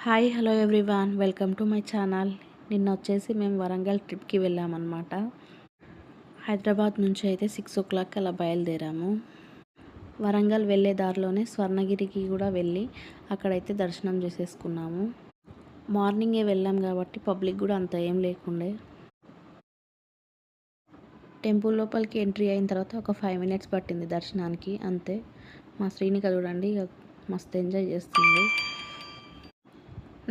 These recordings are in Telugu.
Hi hello everyone, welcome to my channel. నిన్న వచ్చేసి మేము వరంగల్ ట్రిప్కి వెళ్ళామన్నమాట. హైదరాబాద్ నుంచి అయితే 6 o'clock అలా బయలుదేరాము. వరంగల్ వెళ్ళే దారిలోనే స్వర్ణగిరికి కూడా వెళ్ళి అక్కడైతే దర్శనం చేసేసుకున్నాము. మార్నింగే వెళ్ళాం కాబట్టి పబ్లిక్ కూడా అంత ఏం లేకుండే. టెంపుల్ లోపలికి ఎంట్రీ అయిన తర్వాత ఒక 5 minutes పట్టింది దర్శనానికి, అంతే. మా శ్రీనిక చూడండి ఇక మస్తు ఎంజాయ్ చేస్తుంది.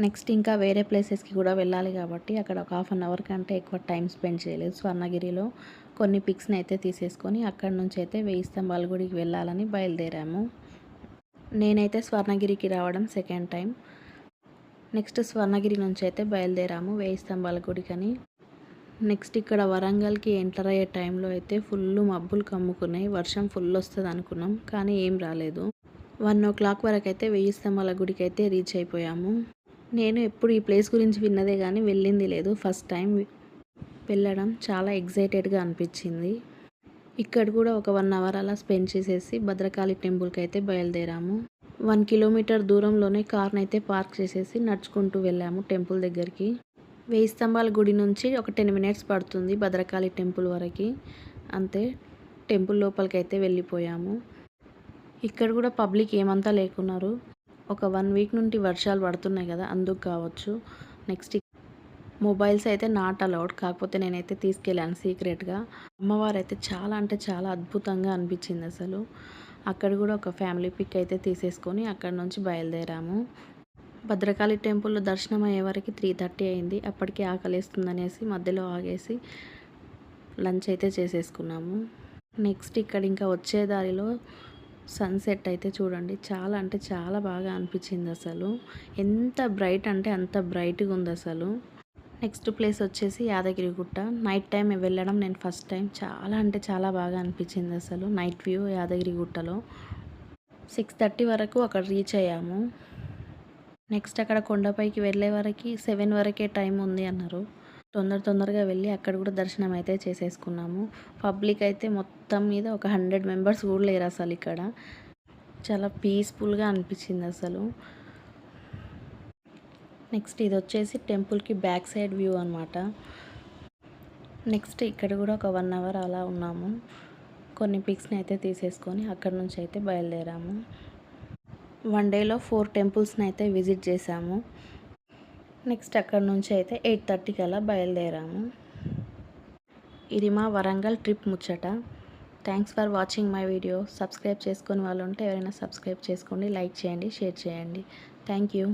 నెక్స్ట్ ఇంకా వేరే ప్లేసెస్కి కూడా వెళ్ళాలి కాబట్టి అక్కడ ఒక 1/2 hour కంటే ఎక్కువ టైం స్పెండ్ చేయలేదు. స్వర్ణగిరిలో కొన్ని పిక్స్ని అయితే తీసేసుకొని అక్కడ నుంచి అయితే 1000 స్తంభాల గుడికి వెళ్ళాలని బయలుదేరాము. నేనైతే స్వర్ణగిరికి రావడం సెకండ్ టైం. నెక్స్ట్ స్వర్ణగిరి నుంచి అయితే బయలుదేరాము 1000 స్తంభాల గుడికని. నెక్స్ట్ ఇక్కడ వరంగల్కి ఎంటర్ అయ్యే టైంలో అయితే ఫుల్ మబ్బులు కమ్ముకున్నాయి. వర్షం ఫుల్ వస్తుంది అనుకున్నాం, కానీ ఏం రాలేదు. 1 o'clock వరకు అయితే 1000 స్తంభాల గుడికి అయితే రీచ్ అయిపోయాము. నేను ఎప్పుడు ఈ ప్లేస్ గురించి విన్నదే కానీ వెళ్ళింది లేదు. ఫస్ట్ టైం వెళ్ళడం చాలా ఎగ్జైటెడ్గా అనిపించింది. ఇక్కడ కూడా ఒక 1 hour అలా స్పెండ్ చేసేసి భద్రకాళి టెంపుల్కి అయితే బయలుదేరాము. 1 kilometer దూరంలోనే కార్ని అయితే పార్క్ చేసేసి నడుచుకుంటూ వెళ్ళాము టెంపుల్ దగ్గరికి. 1000 స్తంభాల గుడి నుంచి ఒక 10 minutes పడుతుంది భద్రకాళి టెంపుల్ వరకు, అంతే. టెంపుల్ లోపలికి అయితే వెళ్ళిపోయాము. ఇక్కడ కూడా పబ్లిక్ ఏమంతా లేకున్నారు. ఒక 1 week నుండి వర్షాలు పడుతున్నాయి కదా, అందుకు కావచ్చు. నెక్స్ట్ మొబైల్స్ అయితే నాట్ అలౌడ్, కాకపోతే నేనైతే తీసుకెళ్ళాను సీక్రెట్గా. అమ్మవారు అయితే చాలా అంటే చాలా అద్భుతంగా అనిపించింది అసలు. అక్కడ కూడా ఒక ఫ్యామిలీ పిక్ అయితే తీసేసుకొని అక్కడ నుంచి బయలుదేరాము. భద్రకాళి టెంపుల్లో దర్శనం అయ్యే వరకు 3:30 అయింది. అప్పటికి ఆకలేస్తుందనేసి మధ్యలో ఆగేసి లంచ్ అయితే చేసేసుకున్నాము. నెక్స్ట్ ఇక్కడ ఇంకా వచ్చే దారిలో సన్సెట్ అయితే చూడండి, చాలా అంటే చాలా బాగా అనిపించింది అసలు. ఎంత బ్రైట్ అంటే అంత బ్రైట్గా ఉంది అసలు. నెక్స్ట్ ప్లేస్ వచ్చేసి యాదగిరిగుట్ట. నైట్ టైం వెళ్ళడం నేను ఫస్ట్ టైం. చాలా అంటే చాలా బాగా అనిపించింది అసలు నైట్ వ్యూ యాదగిరిగుట్టలో. 6:30 వరకు అక్కడ రీచ్ అయ్యాము. నెక్స్ట్ అక్కడ కొండపైకి వెళ్ళే వరకు 7 వరకే టైం ఉంది అన్నారు. తొందరగా వెళ్ళి అక్కడ కూడా దర్శనం అయితే చేసేసుకున్నాము. పబ్లిక్ అయితే మొత్తం మీద ఒక 100 members కూడా లేరు అసలు. ఇక్కడ చాలా పీస్ఫుల్గా అనిపించింది అసలు. నెక్స్ట్ ఇది వచ్చేసి టెంపుల్కి బ్యాక్ సైడ్ వ్యూ అనమాట. నెక్స్ట్ ఇక్కడ కూడా ఒక 1 hour అలా ఉన్నాము. కొన్ని పిక్స్ని అయితే తీసేసుకొని అక్కడ నుంచి అయితే బయలుదేరాము. 1 dayలో 4 temples అయితే విజిట్ చేసాము. నెక్స్ట్ అక్కడ నుంచి అయితే 8:30కి అలా బయలుదేరాము. ఇది మా వరంగల్ ట్రిప్ ముచ్చట. Thanks for watching my video. Subscribe చేసుకొని వాళ్ళు ఉంటే ఎవరైనా సబ్స్క్రైబ్ చేసుకోండి, లైక్ చేయండి, షేర్ చేయండి. Thank you.